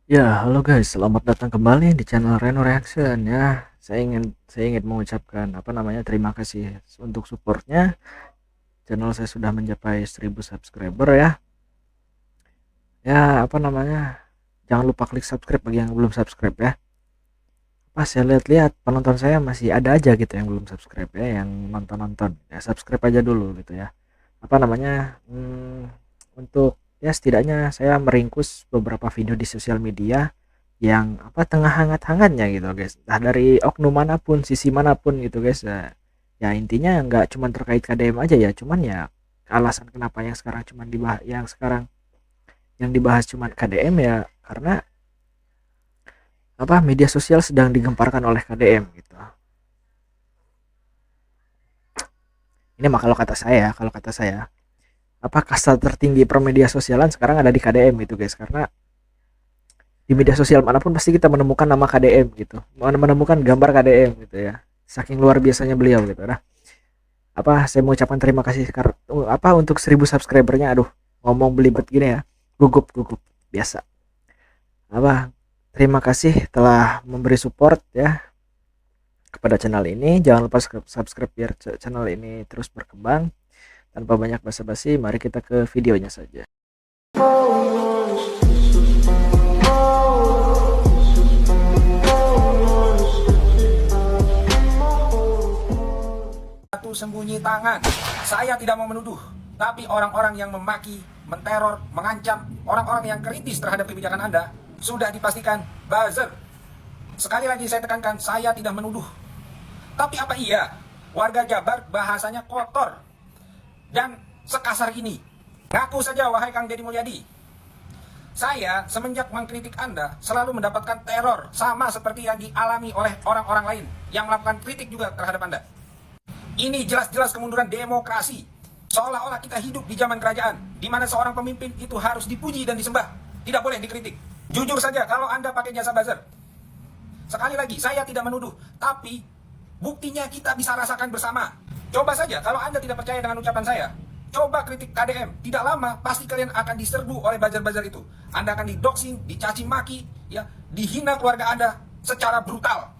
Ya, halo guys, selamat datang kembali di channel Reno Reaction ya. Saya ingin mengucapkan terima kasih untuk supportnya. Channel saya sudah mencapai 1000 subscriber ya. Ya, jangan lupa klik subscribe bagi yang belum subscribe ya. Pas saya lihat-lihat penonton saya masih ada aja gitu yang belum subscribe ya, yang nonton-nonton. Ya, subscribe aja dulu gitu ya. Apa namanya? Untuk ya setidaknya saya meringkus beberapa video di sosial media yang tengah hangat-hangatnya gitu guys, entah dari oknum manapun, sisi manapun gitu guys ya. Ya intinya nggak cuma terkait KDM aja ya, cuman ya alasan kenapa yang dibahas cuman KDM ya karena media sosial sedang digemparkan oleh KDM gitu. Ini mah kalau kata saya kasta tertinggi permedia sosialan sekarang ada di KDM gitu guys, karena di media sosial manapun pasti kita menemukan nama KDM gitu, menemukan gambar KDM gitu ya, saking luar biasanya beliau gitu. Nah, saya mau ucapkan terima kasih untuk 1000 subscribernya. Aduh, ngomong belibet gini ya, gugup gugup biasa. Terima kasih telah memberi support ya kepada channel ini. Jangan lupa subscribe biar channel ini terus berkembang. Tanpa banyak basa-basi, mari kita ke videonya saja. Sembunyi tangan. Saya tidak mau menuduh, tapi orang-orang yang memaki, menteror, mengancam orang-orang yang kritis terhadap kebijakan Anda sudah dipastikan buzzer. Sekali lagi saya tekankan, saya tidak menuduh. Tapi apa iya warga Jabar bahasanya kotor dan sekasar ini? Ngaku saja wahai Kang Deddy Mulyadi. Saya semenjak mengkritik Anda selalu mendapatkan teror sama seperti yang dialami oleh orang-orang lain yang melakukan kritik juga terhadap Anda. Ini jelas-jelas kemunduran demokrasi. Seolah-olah kita hidup di zaman kerajaan, di mana seorang pemimpin itu harus dipuji dan disembah, tidak boleh dikritik. Jujur saja kalau Anda pakai jasa buzzer. Sekali lagi, saya tidak menuduh, tapi buktinya kita bisa rasakan bersama. Coba saja kalau Anda tidak percaya dengan ucapan saya, coba kritik KDM. Tidak lama, pasti kalian akan diserbu oleh buzzer-buzzer itu. Anda akan didoxing, dicaci maki, ya, dihina keluarga Anda secara brutal.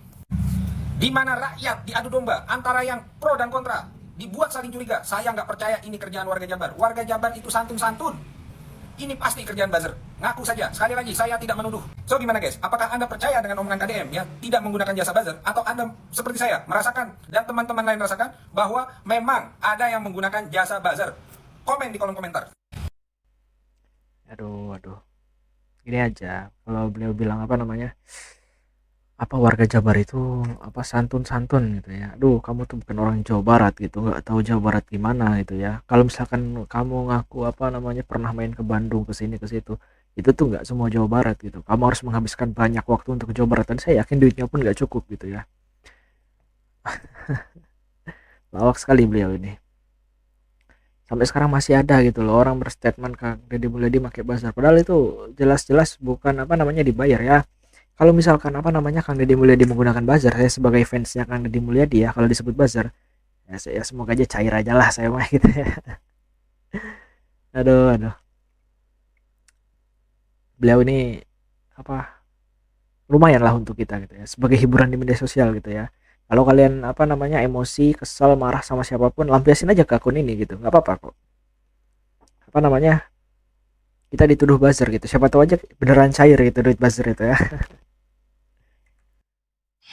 Di mana rakyat diadu domba antara yang pro dan kontra, dibuat saling curiga. Saya nggak percaya ini kerjaan warga Jabar. Warga Jabar itu santun-santun. Ini pasti kerjaan buzzer. Ngaku saja. Sekali lagi, saya tidak menuduh. So gimana guys? Apakah Anda percaya dengan omongan KDM yang tidak menggunakan jasa buzzer? Atau Anda seperti saya merasakan dan teman-teman lain merasakan bahwa memang ada yang menggunakan jasa buzzer? Komen di kolom komentar. Aduh, gini aja, kalau beliau bilang warga Jabar itu santun-santun gitu ya. Aduh, kamu tuh bukan orang Jawa Barat gitu, nggak tahu Jawa Barat gimana gitu ya. Kalau misalkan kamu ngaku pernah main ke Bandung, ke sini ke situ, itu tuh nggak semua Jawa Barat gitu. Kamu harus menghabiskan banyak waktu untuk ke Jawa Barat, dan saya yakin duitnya pun nggak cukup gitu ya. Lawak sekali beliau ini. Sampai sekarang masih ada gitu loh orang berstatement Kang Deddy Mulyadi pakai buzzer, padahal itu jelas-jelas bukan dibayar ya. Kalau misalkan Kang Deddy Mulyadi menggunakan buzzer, saya sebagai fansnya Kang Deddy Mulyadi ya, kalau disebut buzzer ya saya semoga aja cair aja lah saya mah gitu ya. Aduh, beliau ini lumayan lah untuk kita gitu ya, sebagai hiburan di media sosial gitu ya. Kalau kalian emosi, kesel, marah sama siapapun, lampiasin aja ke akun ini gitu, nggak apa-apa kok. Kita dituduh buzzer gitu, siapa tahu aja beneran cair gitu duit buzzer itu ya.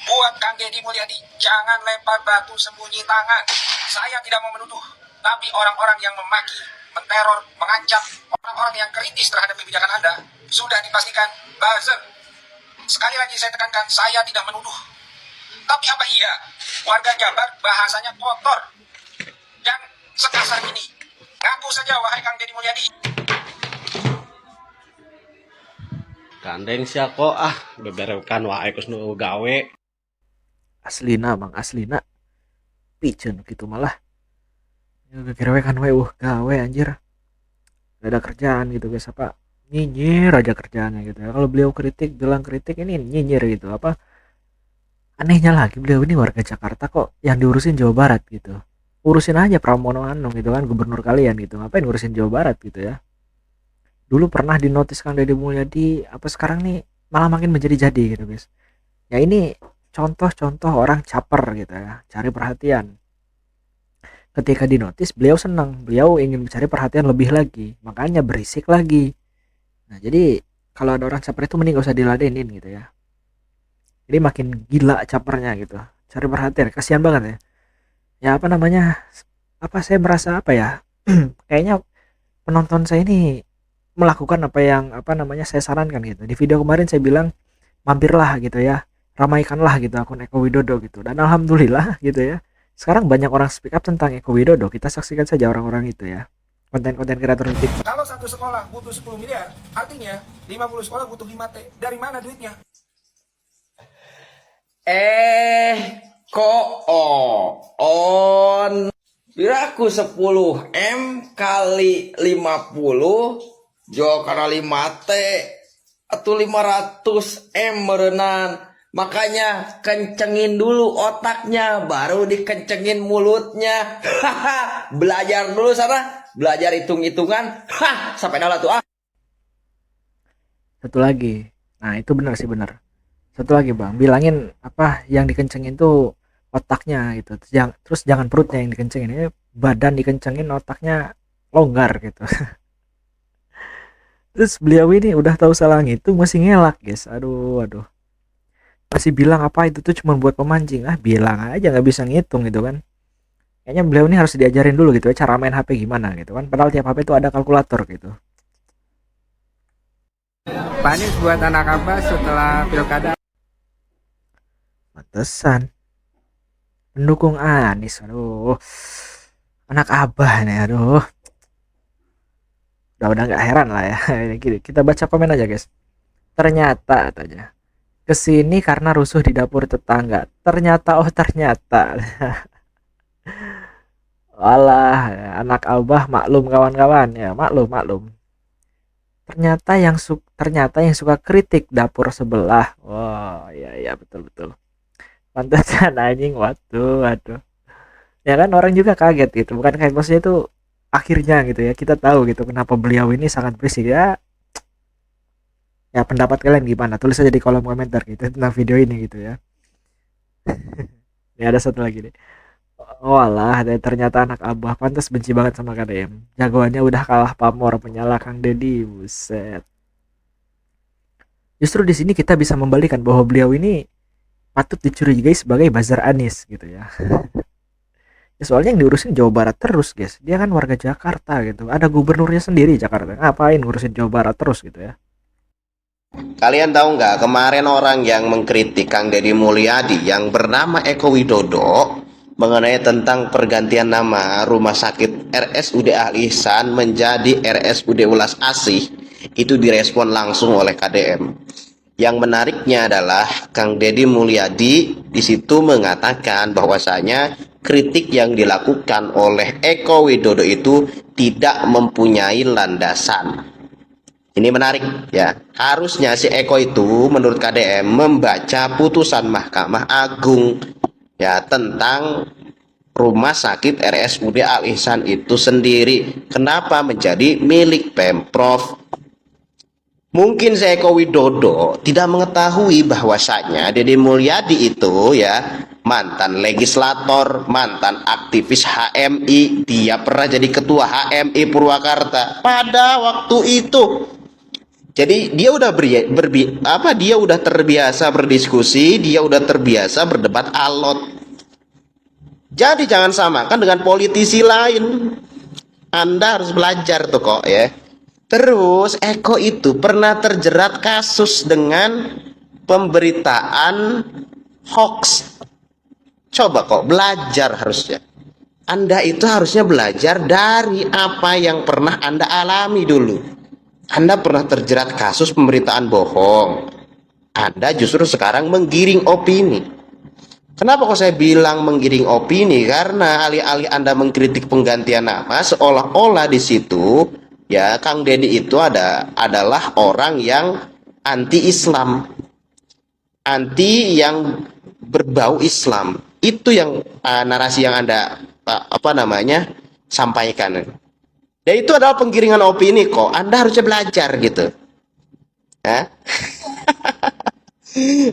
Buat Kang Deddy Mulyadi, jangan lempar batu sembunyi tangan. Saya tidak mau menuduh, tapi orang-orang yang memaki, menteror, mengancam orang-orang yang kritis terhadap kebijakan Anda sudah dipastikan buzzer. Sekali lagi saya tekankan, saya tidak menuduh. Tapi apa iya warga Jabar bahasanya kotor dan sekasar ini? Ngaku saja wahai Kang Deddy Mulyadi. Gandeng sia kok beberekan wae kus nu gawe. Aslina bang, aslina piceun gitu malah gerewe kan we gawe anjir, gak ada kerjaan gitu guys, nyinyir aja kerjaannya gitu ya. Kalau beliau kritik, bilang kritik, ini nyinyir gitu. Anehnya lagi, beliau ini warga Jakarta kok yang diurusin Jawa Barat gitu. Urusin aja Pramono Anung gitu kan, gubernur kalian gitu, ngapain ngurusin Jawa Barat gitu ya. Dulu pernah dinotis Kang Deddy Mulyadi, sekarang nih malah makin menjadi-jadi gitu guys. Ya ini contoh-contoh orang caper gitu ya, cari perhatian. Ketika dinotis beliau senang, beliau ingin mencari perhatian lebih lagi, makanya berisik lagi. Nah jadi kalau ada orang caper itu mending gak usah diladenin gitu ya. Jadi makin gila capernya gitu, cari perhatian, kasihan banget ya. Ya apa namanya, apa saya merasa apa ya, kayaknya penonton saya ini melakukan apa yang apa namanya saya sarankan gitu. Di video kemarin saya bilang mampirlah gitu ya, ramaikanlah gitu akun Eko Widodo gitu, dan alhamdulillah gitu ya, sekarang banyak orang speak up tentang Eko Widodo. Kita saksikan saja orang-orang itu ya, konten-konten kreator di TikTok. Kalau satu sekolah butuh 10 miliar, artinya 50 sekolah butuh 5T. Dari mana duitnya? Kok on biraku 10 M kali 50 jo karena 5T atau 500 M merenan. Makanya kencengin dulu otaknya baru dikencengin mulutnya. Belajar dulu sana, belajar hitung-hitungan. Sampai dalam tuh Satu lagi, nah itu benar sih, benar. Satu lagi bang, bilangin apa yang dikencengin tuh otaknya gitu, terus jangan perutnya yang dikencengin, ini badan dikencengin, otaknya longgar gitu. Terus beliau ini udah tahu salah ngitung masih ngelak guys, aduh aduh, masih bilang apa itu tuh cuma buat pemancing. Ah bilang aja nggak bisa ngitung gitu kan. Kayaknya beliau ini harus diajarin dulu gitu ya, cara main HP gimana gitu kan, padahal tiap HP itu ada kalkulator gitu. Panis buat anak abah setelah pilkada. Pantesan pendukung Anies, aduh, anak abah nih, aduh, udah nggak heran lah ya. Kita baca komen aja guys. Ternyata aja kesini karena rusuh di dapur tetangga. Ternyata, oh ternyata. Walah, anak abah maklum kawan-kawan ya, maklum maklum. Ternyata yang suka kritik dapur sebelah. Wah, iya iya betul betul. Pantesan anjing, waduh waduh. Ya kan orang juga kaget gitu, bukan kayak maksudnya itu akhirnya gitu ya, kita tahu gitu kenapa beliau ini sangat berisik ya. Ya pendapat kalian gimana, tulis aja di kolom komentar gitu tentang video ini gitu ya. Ini ada satu lagi nih. Oh alah, dan ternyata anak abah pantas benci banget sama KDM, jagoannya udah kalah pamor, penyala Kang Deddy, buset. Justru di sini kita bisa membalikan bahwa beliau ini patut dicurigai sebagai buzzer Anies gitu ya. Ya soalnya yang diurusin Jawa Barat terus guys, dia kan warga Jakarta gitu, ada gubernurnya sendiri Jakarta, ngapain ngurusin Jawa Barat terus gitu ya. Kalian tahu nggak, kemarin orang yang mengkritik Kang Deddy Mulyadi yang bernama Eko Widodo mengenai tentang pergantian nama Rumah Sakit RSUD Al Ihsan menjadi RSUD Ulas Asih, itu direspon langsung oleh KDM. Yang menariknya adalah Kang Deddy Mulyadi di situ mengatakan bahwasanya kritik yang dilakukan oleh Eko Widodo itu tidak mempunyai landasan. Ini menarik ya. Harusnya si Eko itu menurut KDM membaca putusan Mahkamah Agung ya tentang Rumah Sakit RSUD Al Ihsan itu sendiri. Kenapa menjadi milik Pemprov? Mungkin si Eko Widodo tidak mengetahui bahwasanya Deddy Mulyadi itu ya mantan legislator, mantan aktivis HMI, dia pernah jadi ketua HMI Purwakarta pada waktu itu. Jadi dia udah dia udah terbiasa berdiskusi, dia udah terbiasa berdebat alot. Jadi jangan samakan dengan politisi lain. Anda harus belajar tuh kok ya. Terus Eko itu pernah terjerat kasus dengan pemberitaan hoax. Coba kok belajar harusnya. Anda itu harusnya belajar dari apa yang pernah Anda alami dulu. Anda pernah terjerat kasus pemberitaan bohong. Anda justru sekarang menggiring opini. Kenapa kok saya bilang menggiring opini? Karena alih-alih Anda mengkritik penggantian nama, seolah-olah di situ ya Kang Deddy itu adalah orang yang anti-Islam, anti yang berbau Islam. Itu yang narasi yang Anda sampaikan. Dan itu adalah penggiringan opini kok. Anda harusnya belajar gitu.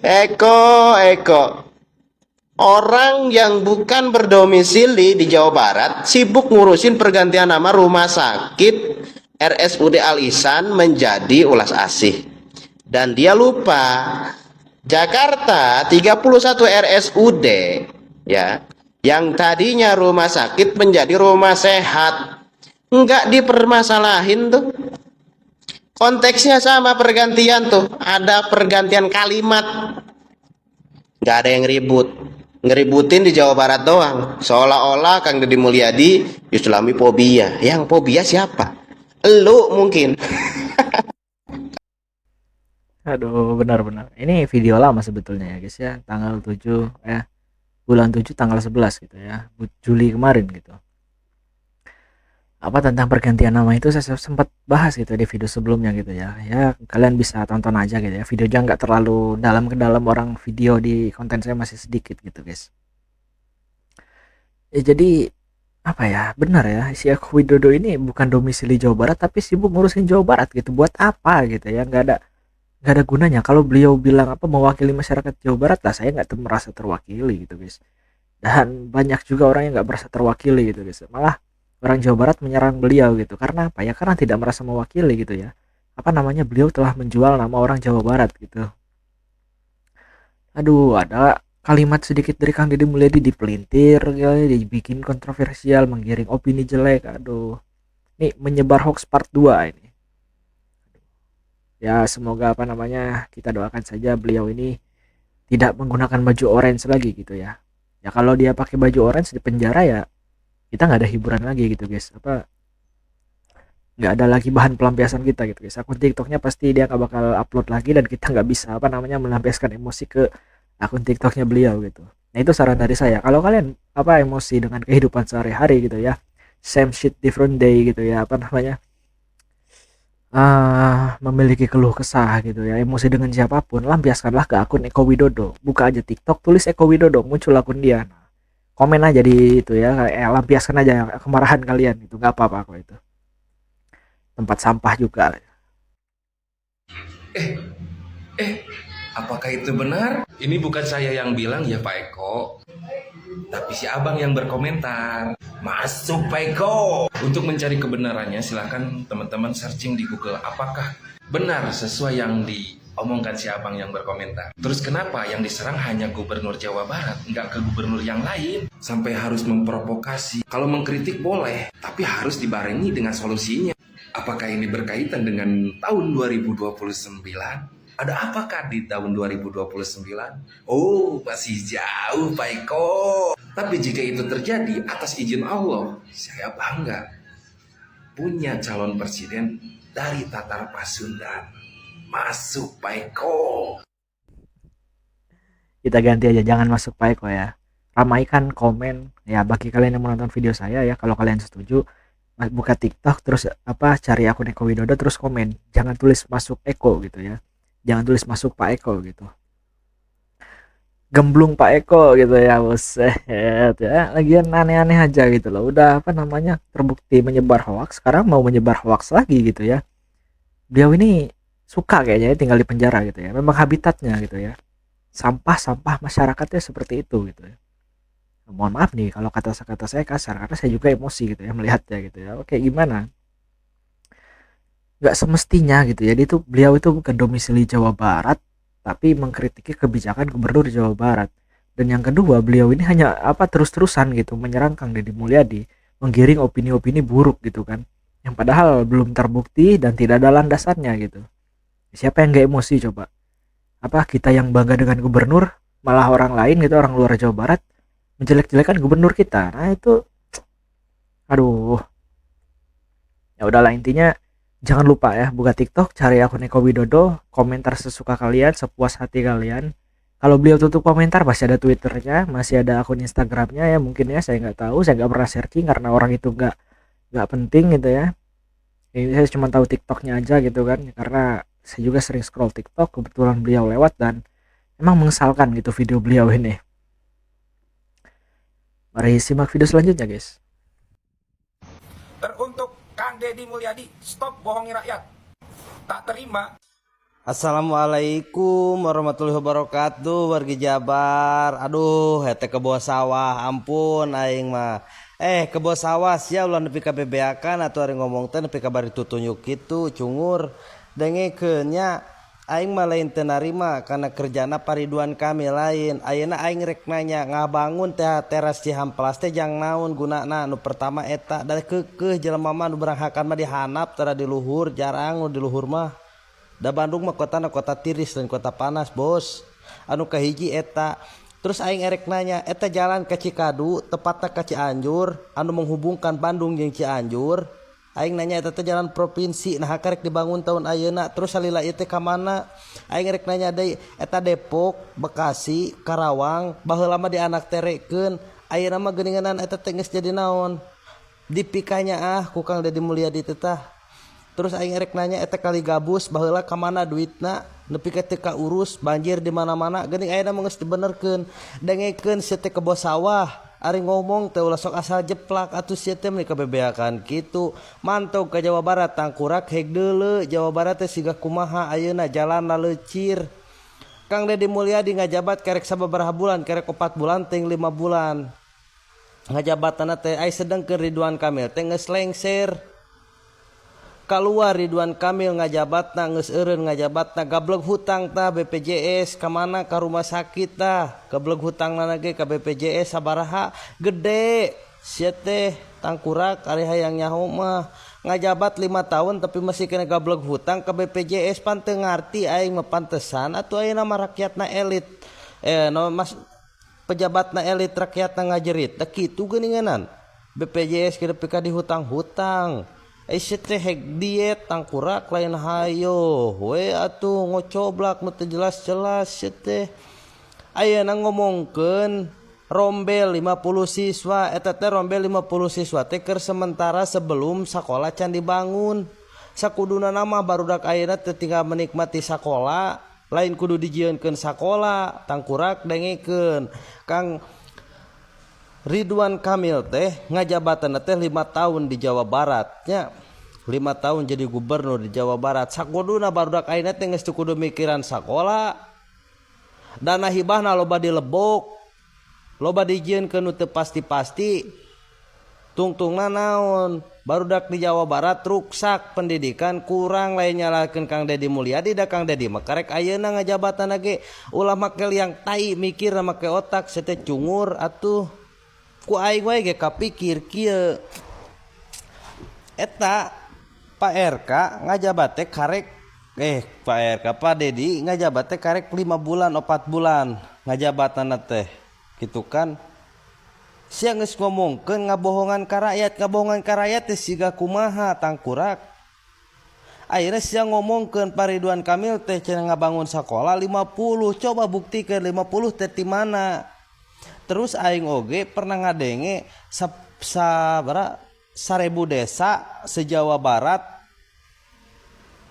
Eko. Orang yang bukan berdomisili di Jawa Barat sibuk ngurusin pergantian nama rumah sakit RSUD Al Ihsan menjadi Ulas Asih. Dan dia lupa Jakarta 31 RSUD ya, yang tadinya rumah sakit menjadi rumah sehat. Enggak dipermasalahin tuh. Konteksnya sama pergantian tuh, ada pergantian kalimat. Enggak ada yang ribut. Ngeributin di Jawa Barat doang. Seolah-olah Kang Deddy Mulyadi Islami fobia. Yang fobia siapa? Elu mungkin. Aduh, benar-benar. Ini video lama sebetulnya ya guys ya. Tanggal 7 bulan 7 tanggal 11 gitu ya. Juli kemarin gitu. Apa tentang pergantian nama itu saya sempat bahas gitu di video sebelumnya gitu ya. Ya kalian bisa tonton aja gitu ya. Videonya nggak terlalu dalam ke dalam, orang video di konten saya masih sedikit gitu guys. Ya jadi apa ya, benar ya, si Eko Widodo ini bukan domisili Jawa Barat tapi sibuk ngurusin Jawa Barat gitu. Buat apa gitu ya, nggak ada gunanya. Kalau beliau bilang apa mewakili masyarakat Jawa Barat lah, saya nggak merasa terwakili gitu guys. Dan banyak juga orang yang nggak merasa terwakili gitu guys. Malah orang Jawa Barat menyerang beliau gitu. Karena apa ya? Karena tidak merasa mewakili gitu ya. Apa namanya, beliau telah menjual nama orang Jawa Barat gitu. Aduh, ada kalimat sedikit dari Kang Deddy Mulyadi dipelintir ya, dibikin kontroversial, menggiring opini jelek. Aduh, ini menyebar hoax part 2 ini. Ya semoga apa namanya, kita doakan saja beliau ini tidak menggunakan baju orange lagi gitu ya. Ya kalau dia pakai baju orange di penjara ya kita nggak ada hiburan lagi gitu guys. Apa, nggak ada lagi bahan pelampiasan kita gitu guys. Akun TikToknya pasti dia nggak bakal upload lagi dan kita nggak bisa apa namanya melampiaskan emosi ke akun TikToknya beliau gitu. Nah itu saran dari saya. Kalau kalian apa emosi dengan kehidupan sehari-hari gitu ya, same shit different day gitu ya, apa namanya, memiliki keluh kesah gitu ya, emosi dengan siapapun, lampiaskanlah ke akun Eko Widodo. Buka aja TikTok, tulis Eko Widodo, muncul akun dia. Nah, komen aja di itu ya, lampiaskan aja kemarahan kalian, itu nggak apa-apa kok itu. Tempat sampah juga. Apakah itu benar? Ini bukan saya yang bilang ya Pak Eko, tapi si abang yang berkomentar. Masuk Pak Eko. Untuk mencari kebenarannya silahkan teman-teman searching di Google. Apakah benar sesuai yang diomongkan si abang yang berkomentar? Terus kenapa yang diserang hanya gubernur Jawa Barat, nggak ke gubernur yang lain? Sampai harus memprovokasi. Kalau mengkritik boleh, tapi harus dibarengi dengan solusinya. Apakah ini berkaitan dengan tahun 2029? Ada apakah di tahun 2029? Oh, masih jauh Pak Eko. Tapi jika itu terjadi atas izin Allah, saya bangga punya calon presiden dari Tatar Pasundan. Masuk Pak Eko. Kita ganti aja, jangan masuk Pak Eko ya. Ramaikan komen ya bagi kalian yang menonton video saya ya. Kalau kalian setuju, buka TikTok terus apa, cari akun Eko Widodo terus komen. Jangan tulis masuk Eko gitu ya. Jangan tulis masuk Pak Eko gitu. Gemblung Pak Eko gitu ya, buset ya. Lagian aneh-aneh aja gitu loh. Udah apa namanya, terbukti menyebar hoax, sekarang mau menyebar hoax lagi gitu ya. Beliau ini suka kayaknya tinggal di penjara gitu ya. Memang habitatnya gitu ya. Sampah-sampah masyarakatnya seperti itu gitu ya. Mohon maaf nih kalau kata-kata saya kasar karena saya juga emosi gitu ya melihatnya gitu ya. Oke, gimana? Nggak semestinya gitu ya, beliau itu bukan domisili Jawa Barat tapi mengkritiki kebijakan gubernur Jawa Barat. Dan yang kedua, beliau ini hanya apa terus-terusan gitu menyerang Kang Deddy Mulyadi, menggiring opini-opini buruk gitu kan, yang padahal belum terbukti dan tidak ada landasannya gitu. Siapa yang nggak emosi coba? Apa kita yang bangga dengan gubernur, malah orang lain gitu, orang luar Jawa Barat menjelek-jelekan gubernur kita. Nah itu aduh, ya udahlah, intinya jangan lupa ya, buka TikTok, cari akun Eko Widodo, komentar sesuka kalian, sepuas hati kalian. Kalau beliau tutup komentar, masih ada Twitternya, masih ada akun Instagramnya ya, mungkin ya, saya nggak tahu, saya nggak pernah searching karena orang itu nggak penting gitu ya. Ini saya cuma tahu TikToknya aja gitu kan, karena saya juga sering scroll TikTok, kebetulan beliau lewat dan emang mengesalkan gitu video beliau ini. Mari simak video selanjutnya guys. Teruntuk Kang Deddy Mulyadi, stop bohongi rakyat. Tak terima Assalamualaikum warahmatullahi wabarakatuh, wargi Jabar. Aduh, hete ke bawah sawah, ampun aing mah. Ke bawah sawah sia ulah nepi ka bebeakan atuh ari ngomong teh nepi ka bari tutunjuk kitu cungur. Dengekeun nya aing mah lain teu narima kana kerjana Ridwan Kamil lain. Ayeuna aing rek nanya ngabangun teh teras Cihamplas teh jang naon gunana? Nu pertama eta da keukeuh jelema mah nu beranghakan mah dihanap tara di luhur, jarang nu di luhur mah. Da Bandung mah kotana kota tiris dan kota panas bos. Anu kahiji eta. Terus aing erek nanya, eta jalan ke Cikadu tepatna ka Cianjur anu menghubungkan Bandung jeung Cianjur. Aing nanya eta teh jalan provinsi nah karek dibangun tahun ayeuna. Terus salila ieu teh ka mana? Aing erek nanya deui, eta Depok, Bekasi, Karawang, baheula mah dianak terekeun. Ayeuna mah geuninganan eta teh geus jadi naon? Dipikanya ku Kang Deddy Mulyadi teh tah. Terus aing erek nanya eta kali gabus baheula ka mana duitna nepi ka teu kaurus banjir di mana-mana geuning ayeuna mah geus dibenerkeun dengekeun sia teh ke bawah sawah ari ngomong teh ulah sok asal jeplak atuh sia teh meni kabebeakan kitu mantau ka Jawa Barat tangkurak heg deuleu Jawa Barat teh siga kumaha ayeuna jalanna leucir. Kang Deddy Mulyadi ngajabat kerek sababaraha bulan kerek 4 bulan ting 5 bulan ngajabatanna teh ai sedengkeun Ridwan Kamil teh geus lengser. Keluar Ridwan Kamil ngajabatna geus eureun ngajabatna gablek hutang tah BPJS ka mana ka rumah sakit tah gablek hutangna ge ka BPJS sabaraha gede sia teh tangkurak ari hayang nyaho mah ngajabat 5 tahun tapi masih kena gablek hutang ka BPJS pan teu ngarti aing mah pantesan atuh ayeuna mah rakyatna elit mas pejabatna elit rakyatna ngajerit tah kitu geuninganan BPJS kieu ka dihutang-hutang. Isi teh hek diet tangkurak lain hayo we atuh ngocoblak nu teu jelas-jelas teh ayeuna ngomongkeun rombel 50 siswa eta teh rombel 50 siswa teh keur sementara sebelum sakola can dibangun sakuduna nama barudak ayeuna teh tinggal menikmati sakola lain kudu dijieunkeun sakola tangkurak dengekeun Kang Ridwan Kamil teh ngajabatana teh 5 tahun di Jawa Barat nya 5 tahun jadi gubernur di Jawa Barat sakuduna barudak ayeuna teh geus teu kudu mikiran sakola dana hibahna loba dilebok loba dijieunkeun nu teu pasti-pasti tungtungna naon barudak di Jawa Barat ruksak pendidikan kurang lain nyalakeun Kang Deddy Mulyadi da Kang Deddy mah karek ayeuna ngajabatana ge ulah make liang tai mikir make otak teh cungur atuh ku aing wae ge kapikir kieu eta Pak RK ngajabat teh karek Pak RK Pak Deddy ngajabat teh karek 5 bulan 4 bulan ngajabatanna teh kitu kan sia geus ngomongkeun ngabohongan ka rakyat teh siga kumaha tangkurak ayeuna sia ngomongkeun Pak Ridwan Kamil teh cenah ngabangun sakola 50 coba buktikeun 50 teh ti mana. Terus aing oge pernah ngadenge 1000 desa se-Jawa Barat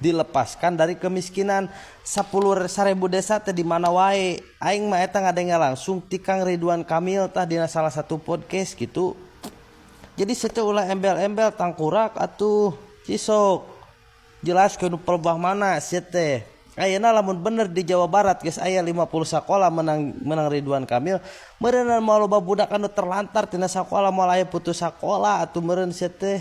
dilepaskan dari kemiskinan 10.000 desa teh di mana wae aing mah eta ngadenge langsung ti Kang Ridwan Kamil tah dina salah satu podcast gitu. Jadi seteu ulah embel-embel tangkurak atuh cisok jelaskeun pelbah mana sia teh. Ayeuna lamun bener di Jawa Barat geus aya 50 sakola menang Ridwan Kamil meureun mah loba budak anu terlantar tina sakola moal aya putus sakola atuh meureun sia teh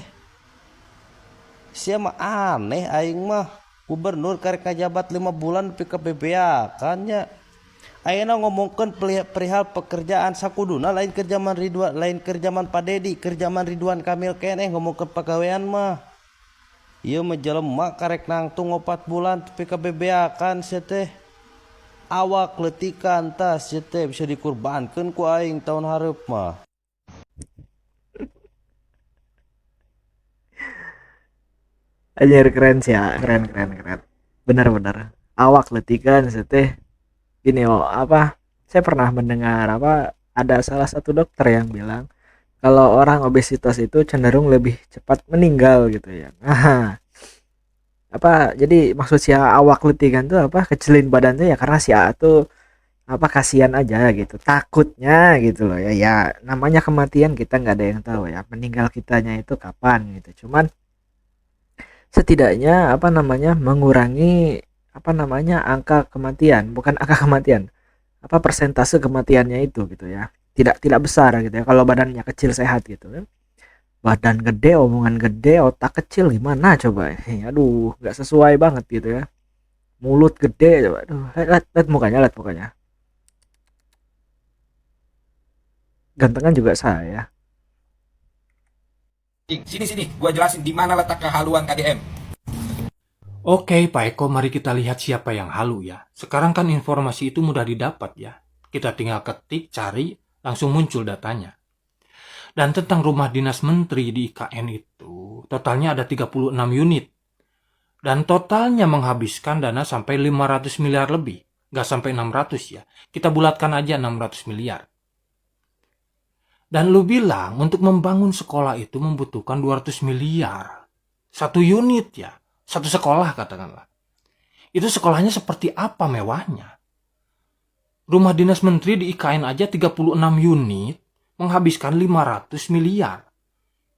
sia mah aneh aing mah gubernur karek ngajabat 5 bulan nepi ka bebeakan nya ayeuna ngomongkeun perihal pekerjaan sakuduna lain kerjaman Ridwan lain kerjaman Pak Deddy kerjaman Ridwan Kamil keneh ngomongkeun pagawean mah ieu mah jelema karek nangtung 4 bulan tapi kabebeakan sia teh awak letikan tah sia teh bisa dikurbankeun ku aing tahun hareup mah. Anjir keren sih ya, keren. Benar-benar. Awak letikan sia teh. Gini saya pernah mendengar ada salah satu dokter yang bilang kalau orang obesitas itu cenderung lebih cepat meninggal gitu ya. Nah, jadi maksud si awak letikan tuh kecilin badan tuh ya karena si A tuh kasihan aja gitu, takutnya gitu loh ya. Ya namanya kematian kita nggak ada yang tahu ya, meninggal kitanya itu kapan gitu. Cuman setidaknya mengurangi apa namanya, angka kematian, bukan angka kematian, apa persentase kematiannya itu gitu ya. Tidak besar gitu ya kalau badannya kecil sehat gitu kan. Badan gede, omongan gede, otak kecil gimana coba? Aduh, nggak sesuai banget gitu ya. Mulut gede coba. Aduh, lihat mukanya, lihat mukanya. Gantengan juga saya. Sini, gua jelasin di mana letak kehaluan KDM. Oke, Pak Eko, mari kita lihat siapa yang halu ya. Sekarang kan informasi itu mudah didapat ya. Kita tinggal ketik, cari, langsung muncul datanya. Dan tentang rumah dinas menteri di IKN itu, totalnya ada 36 unit. Dan totalnya menghabiskan dana sampai 500 miliar lebih. Nggak sampai 600 ya. Kita bulatkan aja 600 miliar. Dan lu bilang untuk membangun sekolah itu membutuhkan 200 miliar. Satu unit ya. Satu sekolah katakanlah. Itu sekolahnya seperti apa mewahnya? Rumah dinas menteri di IKN aja 36 unit menghabiskan 500 miliar.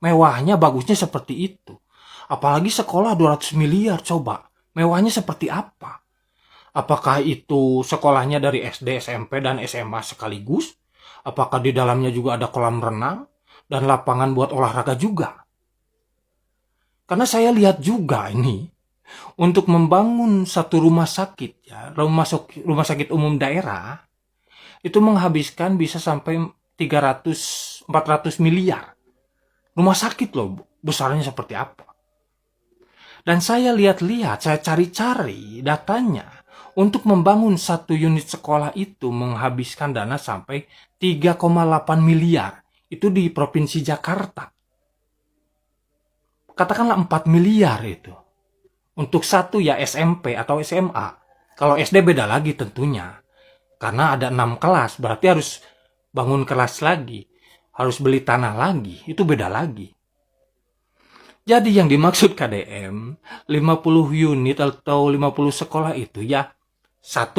Mewahnya bagusnya seperti itu. Apalagi sekolah 200 miliar coba. Mewahnya seperti apa? Apakah itu sekolahnya dari SD, SMP, dan SMA sekaligus? Apakah di dalamnya juga ada kolam renang dan lapangan buat olahraga juga? Karena saya lihat juga ini, untuk membangun satu rumah sakit, ya, rumah sakit umum daerah, itu menghabiskan bisa sampai 300-400 miliar. Rumah sakit loh, besarnya seperti apa. Dan saya lihat-lihat, saya cari-cari datanya, untuk membangun satu unit sekolah itu menghabiskan dana sampai 3,8 miliar. Itu di Provinsi Jakarta. Katakanlah 4 miliar itu. Untuk satu ya SMP atau SMA. Kalau SD beda lagi tentunya. Karena ada 6 kelas, berarti harus bangun kelas lagi. Harus beli tanah lagi, itu beda lagi. Jadi yang dimaksud KDM, 50 unit atau 50 sekolah itu ya,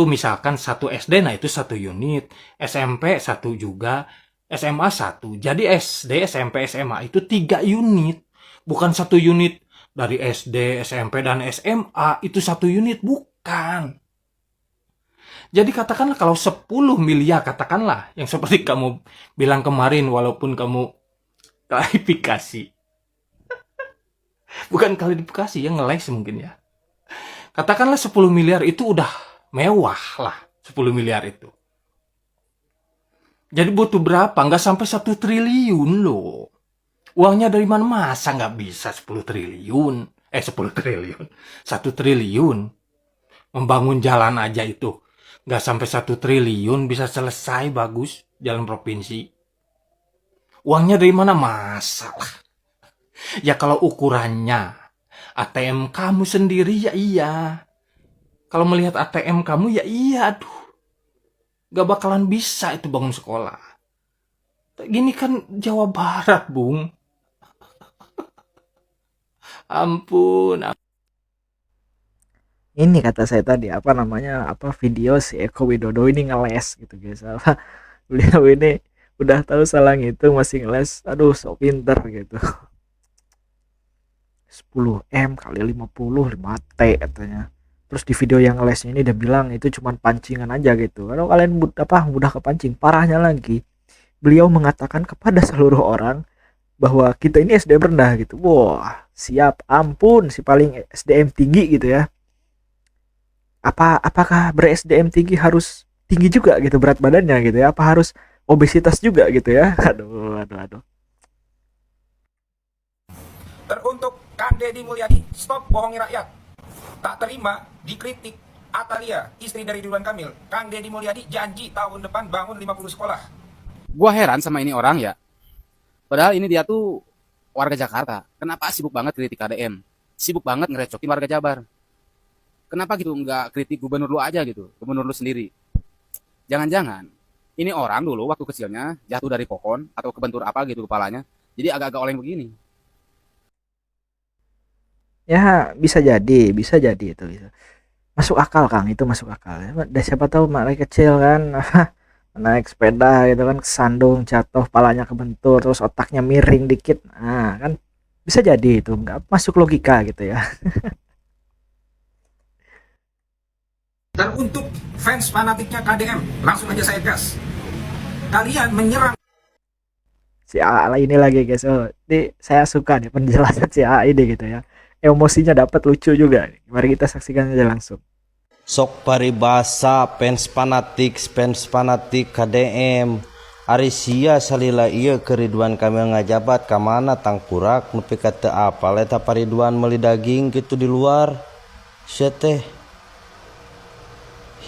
misalkan satu SD, nah itu 1 unit. SMP 1 juga, SMA 1. Jadi SD, SMP, SMA itu 3 unit. Bukan 1 unit dari SD, SMP, dan SMA. Itu 1 unit, bukan. Jadi katakanlah kalau 10 miliar, katakanlah. Yang seperti kamu bilang kemarin, walaupun kamu klarifikasi. Bukan klarifikasi, ya ngeles mungkin ya. Katakanlah 10 miliar itu udah mewah lah. 10 miliar itu. Jadi butuh berapa? Nggak sampai 1 triliun loh. Uangnya dari mana? Masa nggak bisa 10 triliun? 10 triliun. 1 triliun. Membangun jalan aja itu. Nggak sampai 1 triliun bisa selesai bagus jalan provinsi. Uangnya dari mana? Masa lah. Ya kalau ukurannya ATM kamu sendiri ya iya. Kalau melihat ATM kamu ya iya, aduh. Gak bakalan bisa itu bangun sekolah. Gini kan Jawa Barat, Bung. Ampun. Ini kata saya tadi, apa namanya, apa video si Eko Widodo ini ngeles gitu guys. Apa beliau ini udah tahu salah ngitung masih ngeles. Aduh, sok pinter gitu. 10M kali 50 5T katanya. Terus di video yang ngelesnya ini dia bilang itu cuma pancingan aja gitu. Kalau kalian mudah kepancing, parahnya lagi beliau mengatakan kepada seluruh orang bahwa kita ini SDM rendah gitu. Wah, siap, ampun, si paling SDM tinggi gitu ya. Apakah ber-SDM tinggi harus tinggi juga gitu berat badannya gitu ya? Apa harus obesitas juga gitu ya? Aduh. Teruntuk Kang Deddy Mulyadi, stop bohongi rakyat. Tak terima dikritik Atalia, istri dari Ridwan Kamil. Kang Deddy Mulyadi janji tahun depan bangun 50 sekolah. Gua heran sama ini orang ya. Padahal ini dia tuh warga Jakarta. Kenapa sibuk banget kritik KDM? Sibuk banget ngerecokin warga Jabar. Kenapa gitu nggak kritik gubernur lu aja gitu, gubernur lu sendiri? Jangan-jangan ini orang dulu waktu kecilnya jatuh dari pohon atau kebentur apa gitu kepalanya, jadi agak-agak oleng begini. Ya, bisa jadi itu bisa. Masuk akal, Kang, itu masuk akal ya. Siapa tahu mereka kecil kan naik sepeda gitu kan kesandung, jatuh, palanya kebentur, terus otaknya miring dikit. Nah, kan bisa jadi itu, nggak masuk logika gitu ya. Dan untuk fans fanatiknya KDM, langsung aja saya gas. Kalian menyerang Si AA ini lagi guys. Oh, ini saya suka nih penjelasan si AA ini gitu ya. Emosinya dapat, lucu juga. Mari kita saksikan aja langsung. Sok paribasa fans fanatik KDM Ari sia salila ieu ke Ridwan Kamil ngajabat ka mana tangkurak nepi ka teu apal eta Ridwan meuli daging gitu di luar. Sia teh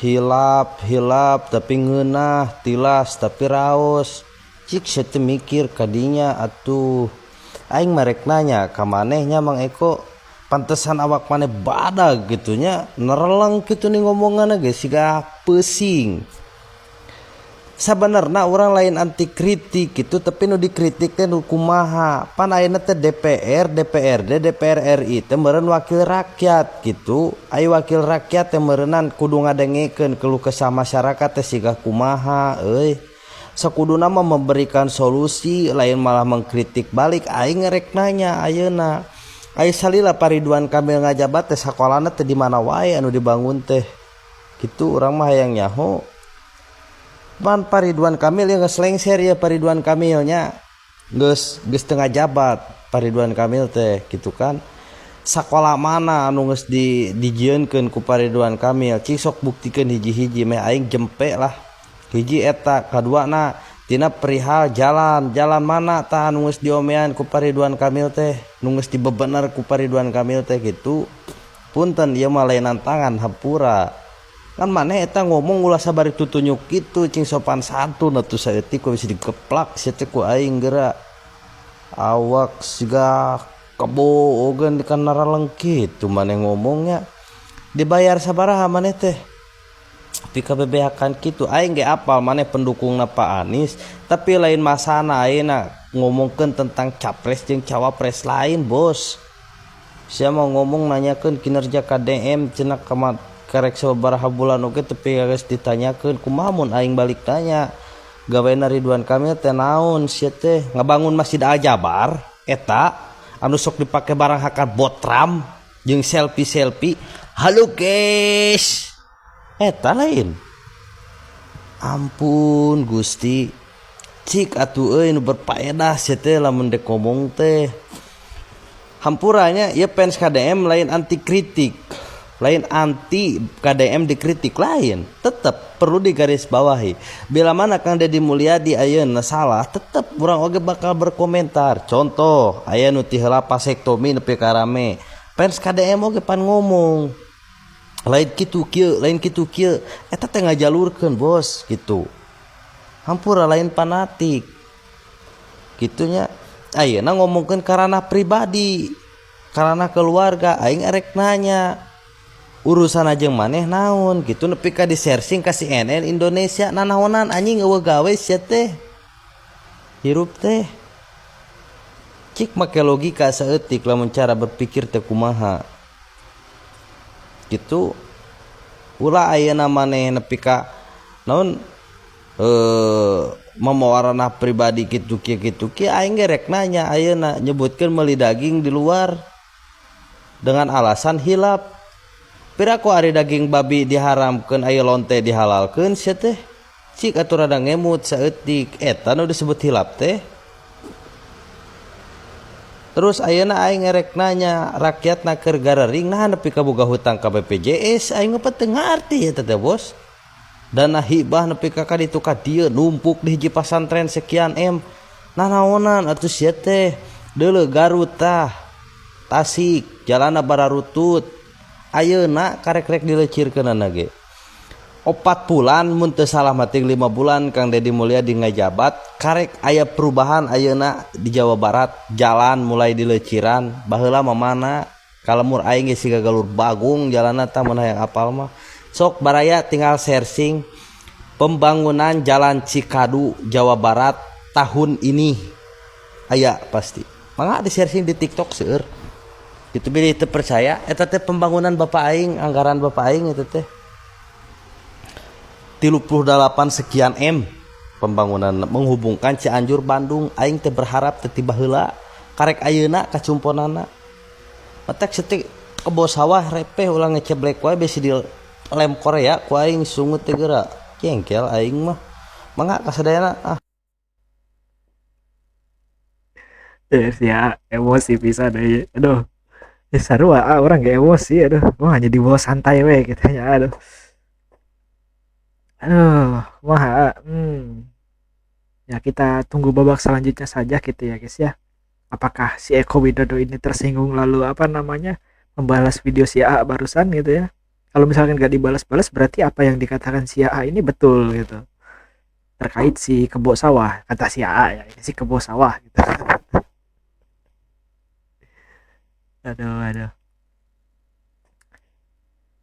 hilap tapi ngeunah, tilas tapi raos. Cik sia teh mikir kadinya atuh aing marek nanya ka manehnya Mang Eko, pantesan awak maneh badag gitunya, nereleng gitu nih ngomonganna ge siga pesing. Sabenerna orang lain anti kritik gitu, tapi nu dikritik teh nu kumaha. Pan ayeuna teh DPR, DPRD, DPR RI teh meureun wakil rakyat gitu. Aya wakil rakyat teh meureunnan kudu ngadengekeun keluh kesah masyarakat teh siga kumaha euy. Sakuduna mah memberikan solusi, lain malah mengkritik balik. Aing ngerek nanya ayeuna. Aya salila Ridwan Kamil ngajabat teh sakolana teh di mana wae anu dibangun teh. Kitu urang mah hayang nyaho. Pan Ridwan Kamil yang ngeslengser ya Ridwan Kamilnya geus tengah jabat Ridwan Kamil teh gitu kan. Sakola mana anu geus dijieunkeun ku Ridwan Kamil, cik sok buktikeun hiji-hiji meh aing jempe lah. Hiji eta, kaduana tina perihal jalan mana tah anu geus diomean ku Ridwan Kamil teh, nu geus dibebener ku Ridwan Kamil teh gitu. Punten ieu mah laenan tangan hampura. Kan maneh eta ngomong ulah sabari tutunyuk kitu cing sopan santun atuh saeutik ku bisa digeplak sia teh ku aing geura. Awak siga kebo ogen kan naraleng kitu maneh ngomongnya. Dibayar sabaraha maneh teh? Dikabebeakan kitu aing ge apal maneh pendukungna Pak Anies, tapi lain masana ayeuna ngomongkeun tentang capres jeung cawapres lain, Bos. Sia mau ngomong nanyakeun kinerja KDM cenah karek sabaraha bulan oge tapi geus ditanyakeun kumaha mun aing balik tanya gaweana Ridwan Kamil teh naon sia teh ngabangun Masjid Al Jabar eta anu sok dipake barang hakar botram jeung selfie halo guys eta lain. Ampun Gusti, cik atuh euy nu berfaedah sia teh lamun dek ngomong teh. Hampuranya ieu fans KDM lain anti kritik, lain anti KDM dikritik, lain tetap perlu digarisbawahi. Bila mana Kang Deddy Mulyadi ayeuna salah, tetap urang oge bakal berkomentar. Contoh aya nu ti heula vasektomi nepi ka rame, fans KDM oge pan ngomong lain kitu kieu eta teh ngajalurkeun Bos gitu. Hampura lain fanatik gitunya. Ayeuna ngomongkeun karana pribadi, karana keluarga, aing erek nanya urusan aja maneh naon gitu nepi ka di-searching ka CNN Indonesia nanaonan anjing eueuh gawe sia teh hirup teh cik make logika saeutik lamun cara berpikir teh kumaha gitu. Ulah ayeuna maneh nepi ka naon mamawarana pribadi kitu kieu aing ge rek nanya ayeuna nyebutkeun meuli daging di luar dengan alasan hilap. Piraku ari daging babi diharamkeun aya lonte dihalalkeun sia teh cik atuh rada ngemut saeutik eta nu disebut hilap teh. Terus ayeuna aing ngerek nanya rakyatna keur garering nah nepi ka boga hutang ka BPJS aing mah teu ngarti eta teh Bos. Dana hibah nepi ka kaditu ka dieu numpuk di hiji pasantren sekian M. Nah naonan atuh sia teh deuleu Garut tah Tasik jalanna bararutut. Ayeuna karek-rek dilecirkeunana ge 4 bulan mun teu salah mah 5 bulan Kang Deddy Mulyadi ngajabat karek aya perubahan ayeuna di Jawa Barat, jalan mulai dileciran. Baheula mah mana kalemur aing ge siga galur bagung jalanna tah mun hayang apal mah sok baraya tinggal searching pembangunan jalan Cikadu Jawa Barat tahun ini aya pasti mangga di searching di TikTok seueur. Itu bilih teu percaya eta teh pembangunan Bapak aing, anggaran Bapak aing eta teh 38 sekian M pembangunan menghubungkan Cianjur Bandung. Aing teh berharap teh tiba heula karek ayeuna kacumponana matak setik kebo sawah repeh ulah ngeceblek wae besi lem Korea ku aing sungut teh geura jengkel aing mah mangga kasadayana Ya emosi bisa deh, aduh. Sarua orang gak emosi, aduh. Gua hanya dibawa santai we katanya, aduh. Aduh, wah, ya kita tunggu babak selanjutnya saja gitu ya guys ya. Apakah si Eko Widodo ini tersinggung lalu apa namanya membalas video si A barusan gitu ya. Kalau misalkan gak dibalas-balas berarti apa yang dikatakan si A ini betul gitu. Terkait si kebo sawah, kata si A ya, ini si kebo sawah gitu. Aduh.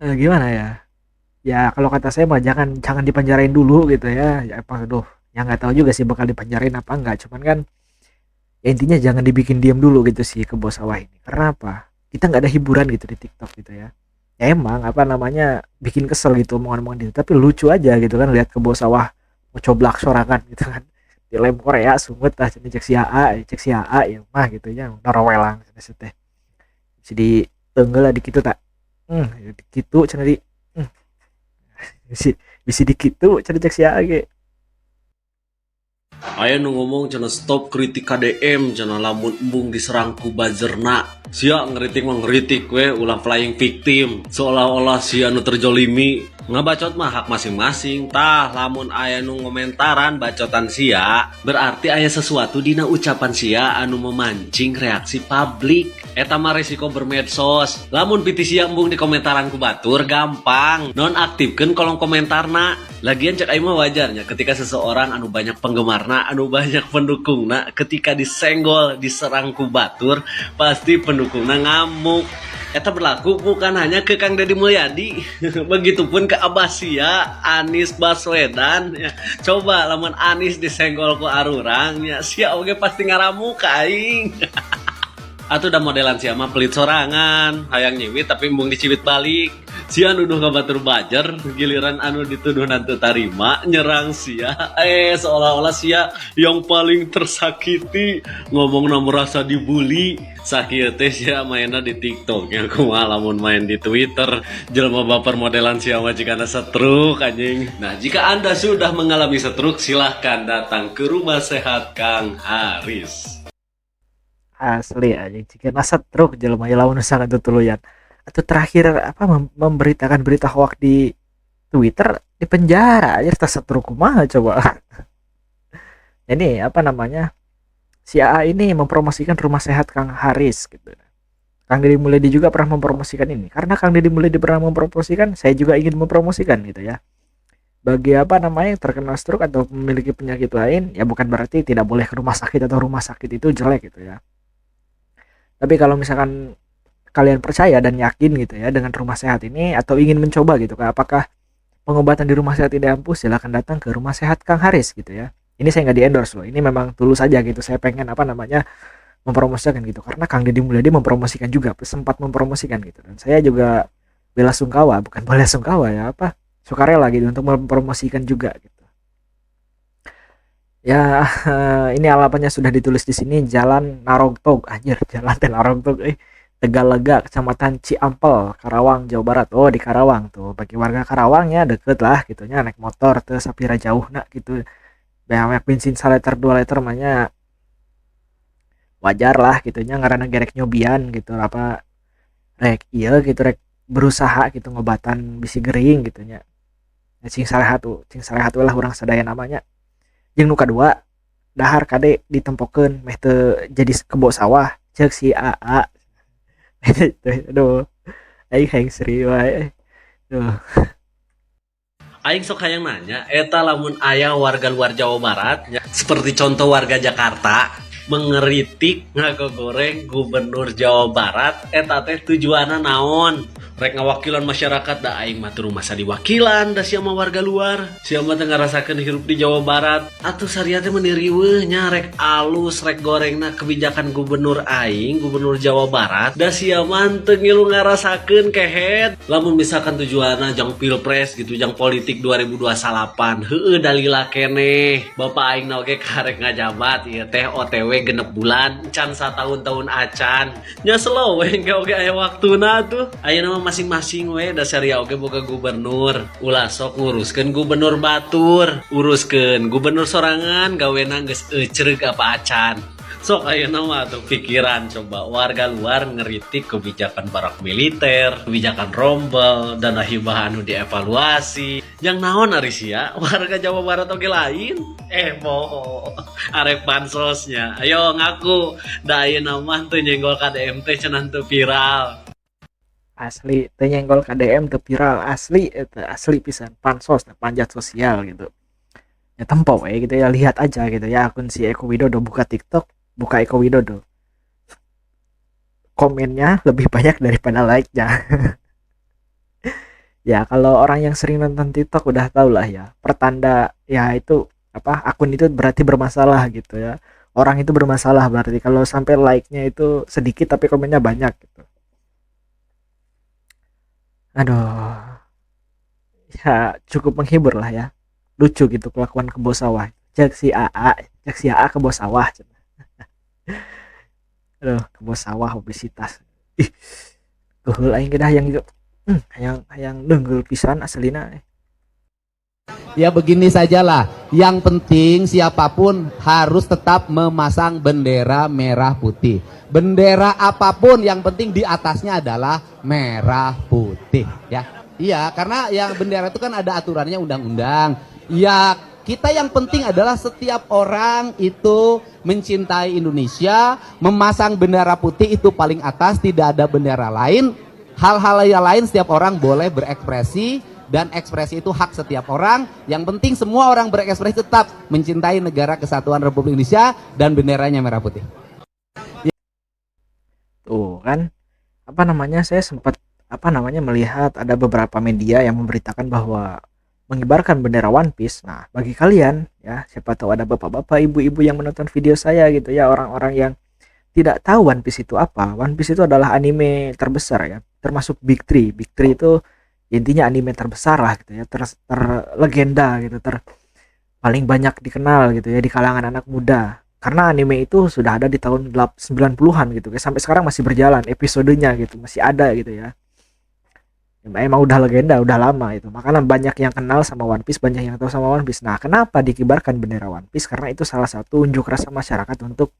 Gimana ya? Ya kalau kata saya mah jangan dipenjarain dulu gitu ya. Ya apa aduh, ya nggak tahu juga sih bakal dipenjarain apa enggak. Cuman kan ya intinya jangan dibikin diam dulu gitu sih ke bos sawah ini. Karena apa? Kita nggak ada hiburan gitu di TikTok gitu ya. Ya emang apa namanya bikin kesel gitu omongan-omongan itu. Tapi lucu aja gitu kan lihat ke bos sawah mau coblak sorangan gitu kan. Di lem Korea sumut lah cek si AA ya mah gitu ya. Narawelang teh. Jadi tenggel lah di kitu tak. Di kitu cenah di bisa dikit tuh cari cek si ge. Aya nu ngomong cenah stop kritik KDM cenah lamun embung diserang ku buzzerna. Sia ngeritik mah ngeritik we ulah flying victim seolah-olah sia nu terjolimi. Ngabacot mah hak masing-masing. Tah lamun aya nu ngomentaran bacotan sia berarti aya sesuatu dina ucapan sia anu memancing reaksi publik. Eta mah resiko bermedsos. Lamun piti sia embung di komentaran ku batur gampang nonaktifkeun kolom komentarna. Lagian cek aing mah wajarnya ketika seseorang anu banyak penggemarna, anu banyak pendukungna ketika disenggol, diserang ku batur, pasti pendukungna ngamuk. Eta berlaku bukan hanya ke Kang Deddy Mulyadi, begitupun ke Abah Sia, Anies Baswedan. Ya. Coba lamun Anies disenggol ku arurang, ya sia oge pasti ngaramuk ka aing. Atuh da modelan sia mah pelit sorangan, hayang nyiwit tapi embung diciwit balik. Sia nuduh ka batur bajar, giliran anu dituduh nanti tarima nyerang sia. Seolah-olah sia yang paling tersakiti, ngomong merasa dibully. Sakieu teh sia mainna di TikTok, yang kumaha lamun main di Twitter. Jelema baper modelan sia mah jigana stroke anjing. Nah, jika Anda sudah mengalami stroke, silahkan datang ke Rumah Sehat Kang Haris. Asli aja jika nasa truk jelema lawan sangat tutuluyan atau terakhir apa memberitakan berita hoax di Twitter di penjara aja tas truk kumaha coba. Ini apa namanya si AA ini mempromosikan Rumah Sehat Kang Haris gitu. Kang Deddy Mulyadi juga pernah mempromosikan ini karena Kang Deddy Mulyadi pernah mempromosikan, saya juga ingin mempromosikan gitu ya. Bagi apa namanya terkena stroke atau memiliki penyakit lain ya bukan berarti tidak boleh ke rumah sakit atau rumah sakit itu jelek gitu ya. Tapi kalau misalkan kalian percaya dan yakin gitu ya dengan rumah sehat ini atau ingin mencoba gitu apakah pengobatan di rumah sehat tidak ampuh, silakan datang ke Rumah Sehat Kang Haris gitu ya. Ini saya nggak di-endorse loh. Ini memang tulus aja gitu. Saya pengen apa namanya mempromosikan gitu karena Kang Deddy Mulyadi mempromosikan juga, sempat mempromosikan gitu. Dan saya juga bela sungkawa, bukan bela sungkawa ya, apa? Sukarela gitu untuk mempromosikan juga gitu. Ya, ini alamatnya sudah ditulis di sini, Jalan Narogtog, anjir, Jalan Narogtog, Tegalega, Kecamatan Ciampel, Karawang, Jawa Barat. Oh, di Karawang tuh. Bagi warga Karawang ya deket lah gitunya, naik motor teh sapira jauh nak gitu. Banyak bensin 1 liter 2 liter mahnya wajar lah gitunya ngaranna gerek nyobian gitu apa rek iya gitu rek berusaha gitu ngobatan bisi gering gitunya. Cing sarehat lah urang sadaya namanya. Jeung nu kadua dahar kade ditempokeun meh teu jadi kebo sawah ceuk si AA. Aduh. Aing hayang seri wae. Duh. Aing sok hayang nanya, eta lamun aya warga luar Jawa Barat, ya, seperti contoh warga Jakarta, mengeritik ngagogoreng gubernur Jawa Barat, eta teh tujuanna naon? Rek ngawakilan masyarakat da aing mah teu masa diwakilan da sia mah warga luar. Sia mah teu ngarasakeun hirup di Jawa Barat. Atuh saria teh meniriweuh nya rek alus rek gorengna kebijakan gubernur aing, gubernur Jawa Barat. Da sia mah teu ngilu ngarasakeun kehet. Lamun misalkan tujuanna jang pilpres gitu, jang politik 2028. Heueuh dalila keneh. Bapak aing na oge karek ngajabat ieu teh OTW genep bulan, can satahun-tahun acan. Nya slow we oge aya waktuna tuh. Ayeuna masing-masing we dasar ya oke boga gubernur. Ulah sok nguruskeun gubernur batur, uruskeun gubernur sorangan gawena geus euceureuh apa acan. Sok ayeuna mah tuh pikiran coba warga luar ngeritik kebijakan barak militer, kebijakan rombel, dana hibah anu dievaluasi. Yang naon ari sia warga Jawa Barat oge lain. Moho arek bansosnya. Ayo ngaku da ayeuna mah teu nyenggol KDM teh cenah teu viral. Asli teu nyenggol KDM teu viral, asli eta asli pisan pansos panjat sosial gitu. Ya tempo gitu ya, lihat aja gitu ya akun si Eko Widodo buka TikTok, buka Eko Widodo. Komennya lebih banyak daripada like-nya. Ya kalau orang yang sering nonton TikTok udah tau lah ya, pertanda ya itu apa akun itu berarti bermasalah gitu ya. Orang itu bermasalah berarti kalau sampai like-nya itu sedikit tapi komennya banyak gitu. Aduh, ya cukup menghibur lah ya, lucu gitu kelakuan kebo sawah. Jak si AA kebo sawah. Aduh, kebo sawah obesitas. Ih, geul aing gedah yang itu. Hayang deungeul pisan aslina. Ya begini sajalah, yang penting siapapun harus tetap memasang bendera merah putih. Bendera apapun yang penting di atasnya adalah merah putih ya. Iya, karena yang bendera itu kan ada aturannya undang-undang. Ya, kita yang penting adalah setiap orang itu mencintai Indonesia, memasang bendera putih itu paling atas, tidak ada bendera lain. Hal-hal yang lain setiap orang boleh berekspresi dan ekspresi itu hak setiap orang. Yang penting semua orang berekspresi tetap mencintai negara kesatuan Republik Indonesia dan benderanya merah putih. Tuh kan saya sempat melihat ada beberapa media yang memberitakan bahwa mengibarkan bendera One Piece. Nah, bagi kalian ya, siapa tahu ada bapak-bapak, ibu-ibu yang menonton video saya gitu ya, orang-orang yang tidak tahu One Piece itu apa. One Piece itu adalah anime terbesar ya, termasuk Big Three. Big Three itu intinya anime terbesar lah gitu ya, terlegenda gitu, paling banyak dikenal gitu ya di kalangan anak muda. Karena anime itu sudah ada di tahun 90-an gitu, sampai sekarang masih berjalan episodenya gitu, masih ada gitu ya. Emang udah legenda, udah lama itu. Makanya banyak yang kenal sama One Piece, banyak yang tahu sama One Piece. Nah, kenapa dikibarkan bendera One Piece? Karena itu salah satu unjuk rasa masyarakat untuk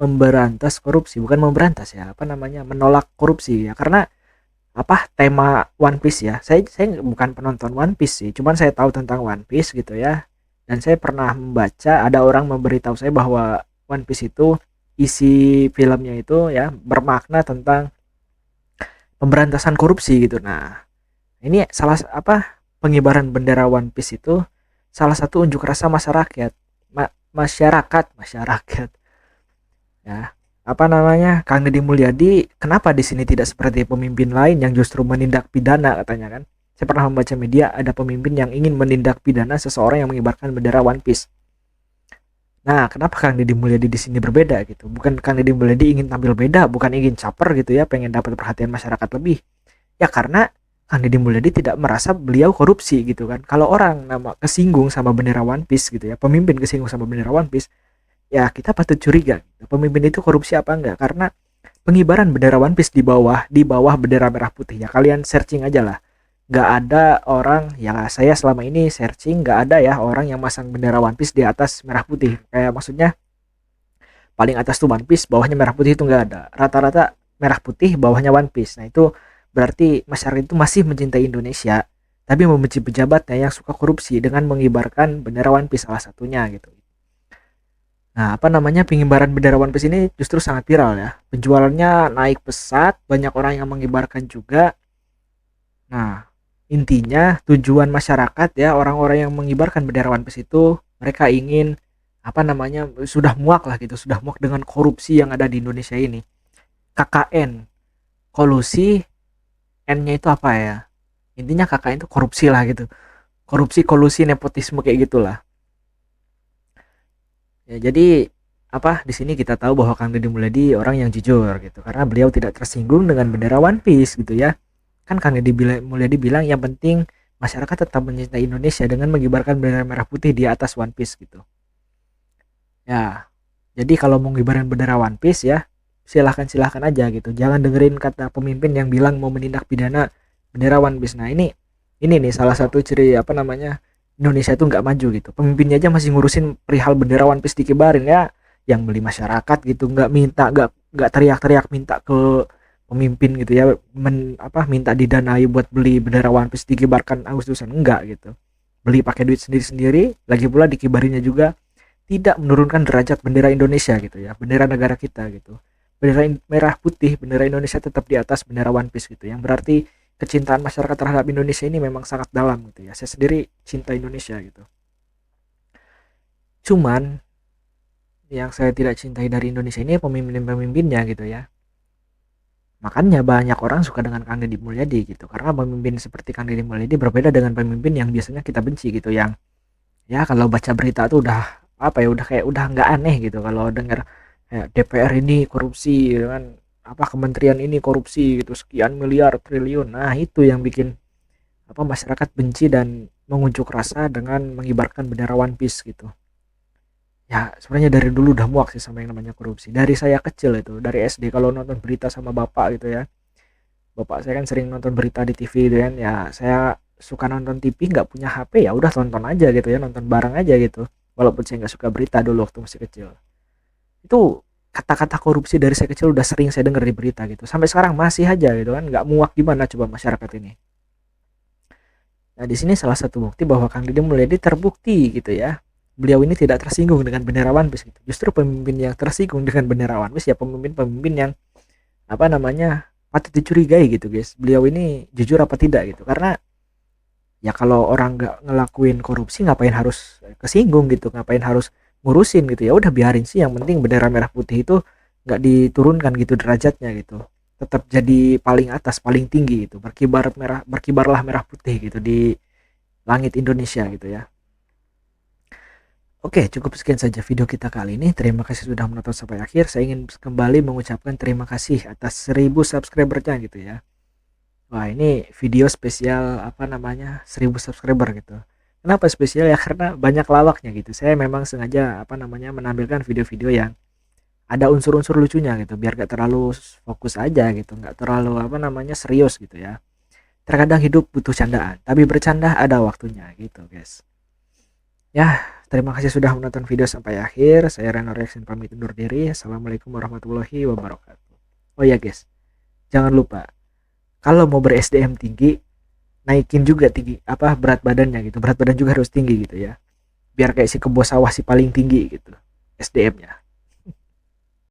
memberantas korupsi, bukan memberantas ya, menolak korupsi ya. Karena tema One Piece ya. Saya bukan penonton One Piece sih, cuman saya tahu tentang One Piece gitu ya. Dan saya pernah membaca ada orang memberitahu saya bahwa One Piece itu isi filmnya itu ya bermakna tentang pemberantasan korupsi gitu. Nah, ini pengibaran bendera One Piece itu salah satu unjuk rasa masyarakat. Masyarakat. Ya, Kang Deddy Mulyadi kenapa di sini tidak seperti pemimpin lain yang justru menindak pidana katanya kan. Saya pernah membaca media ada pemimpin yang ingin menindak pidana seseorang yang mengibarkan bendera One Piece. Nah, kenapa Kang Deddy Mulyadi di sini berbeda gitu? Bukan Kang Deddy Mulyadi ingin tampil beda, bukan ingin caper gitu ya, pengen dapat perhatian masyarakat lebih. Ya karena Kang Deddy Mulyadi tidak merasa beliau korupsi gitu kan. Kalau orang kesinggung sama bendera One Piece gitu ya, pemimpin kesinggung sama bendera One Piece, ya kita patut curiga gitu. Pemimpin itu korupsi apa enggak? Karena pengibaran bendera One Piece di bawah bendera merah putih ya. Kalian searching aja lah. Gak ada orang, ya saya selama ini searching gak ada ya orang yang masang bendera One Piece di atas merah putih. Kayak maksudnya paling atas tuh One Piece, bawahnya merah putih itu gak ada. Rata-rata merah putih, bawahnya One Piece. Nah itu berarti masyarakat itu masih mencintai Indonesia, tapi membenci pejabatnya yang suka korupsi dengan mengibarkan bendera One Piece salah satunya gitu. Nah pengibaran bendera One Piece ini justru sangat viral ya. Penjualannya naik pesat, banyak orang yang mengibarkan juga. Nah intinya tujuan masyarakat ya, orang-orang yang mengibarkan bendera One Piece itu mereka ingin sudah muak lah gitu, sudah muak dengan korupsi yang ada di Indonesia ini. KKN, kolusi, N-nya itu apa ya? Intinya KKN itu korupsi lah gitu. Korupsi, kolusi, nepotisme kayak gitulah. Ya jadi di sini kita tahu bahwa Kang Deddy Mulyadi orang yang jujur gitu, karena beliau tidak tersinggung dengan bendera One Piece gitu ya. Kan Kang Deddy Mulyadi bilang yang penting masyarakat tetap mencintai Indonesia dengan mengibarkan bendera merah putih di atas One Piece gitu. Ya, jadi kalau mau mengibarkan bendera One Piece ya, silahkan aja gitu. Jangan dengerin kata pemimpin yang bilang mau menindak pidana bendera One Piece. Nah ini nih salah satu ciri apa namanya Indonesia itu nggak maju gitu. Pemimpinnya aja masih ngurusin perihal bendera One Piece dikibarin ya, yang beli masyarakat gitu, nggak teriak-teriak minta ke pemimpin gitu ya, minta didanai buat beli bendera One Piece dikibarkan Agustusan, enggak gitu. Beli pakai duit sendiri-sendiri, lagi pula dikibarinya juga tidak menurunkan derajat bendera Indonesia gitu ya, bendera negara kita gitu. Bendera merah putih, bendera Indonesia tetap di atas bendera One Piece gitu, yang berarti kecintaan masyarakat terhadap Indonesia ini memang sangat dalam gitu ya. Saya sendiri cinta Indonesia gitu. Cuman yang saya tidak cintai dari Indonesia ini pemimpin-pemimpinnya gitu ya. Makanya banyak orang suka dengan Kang Deddy Mulyadi gitu, karena pemimpin seperti Kang Deddy Mulyadi berbeda dengan pemimpin yang biasanya kita benci gitu, yang ya kalau baca berita tuh udah udah nggak aneh gitu kalau dengar DPR ini korupsi gitu kan, kementerian ini korupsi gitu sekian miliar triliun. Nah itu yang bikin masyarakat benci dan mengunjuk rasa dengan mengibarkan bendera One Piece gitu. Ya sebenarnya dari dulu udah muak sih sama yang namanya korupsi. Dari saya kecil itu, dari SD kalau nonton berita sama bapak gitu ya, bapak saya kan sering nonton berita di TV gitu kan, ya saya suka nonton TV, nggak punya HP ya udah tonton aja gitu ya, nonton bareng aja gitu, walaupun saya nggak suka berita dulu waktu masih kecil. Itu kata-kata korupsi dari saya kecil udah sering saya dengar di berita gitu, sampai sekarang masih aja gitu kan, nggak muak gimana coba masyarakat ini. Nah di sini salah satu bukti bahwa Kang Deddy Mulyadi terbukti gitu ya, beliau ini tidak tersinggung dengan bendera One Piece gitu. Justru pemimpin yang tersinggung dengan bendera One Piece ya pemimpin-pemimpin yang patut dicurigai gitu guys, beliau ini jujur apa tidak gitu. Karena ya kalau orang nggak ngelakuin korupsi ngapain harus kesinggung gitu, ngapain harus ngurusin gitu, ya udah biarin sih, yang penting bendera merah putih itu nggak diturunkan gitu derajatnya gitu, tetap jadi paling atas paling tinggi gitu, berkibarlah merah putih gitu di langit Indonesia gitu ya. Oke, cukup sekian saja video kita kali ini. Terima kasih sudah menonton sampai akhir. Saya ingin kembali mengucapkan terima kasih atas 1000 subscribernya gitu ya. Wah, ini video spesial 1000 subscriber gitu. Kenapa spesial ya? Karena banyak lawaknya gitu. Saya memang sengaja menampilkan video-video yang ada unsur-unsur lucunya gitu, biar gak terlalu fokus aja gitu, gak terlalu serius gitu ya. Terkadang hidup butuh candaan, tapi bercanda ada waktunya gitu guys. Ya, terima kasih sudah menonton video sampai akhir. Saya Reno Reaction pamit undur diri. Assalamualaikum warahmatullahi wabarakatuh. Oh ya guys, jangan lupa kalau mau ber-SDM tinggi, naikin juga berat badannya gitu. Berat badan juga harus tinggi gitu ya, biar kayak si kebo sawah si paling tinggi gitu SDM-nya.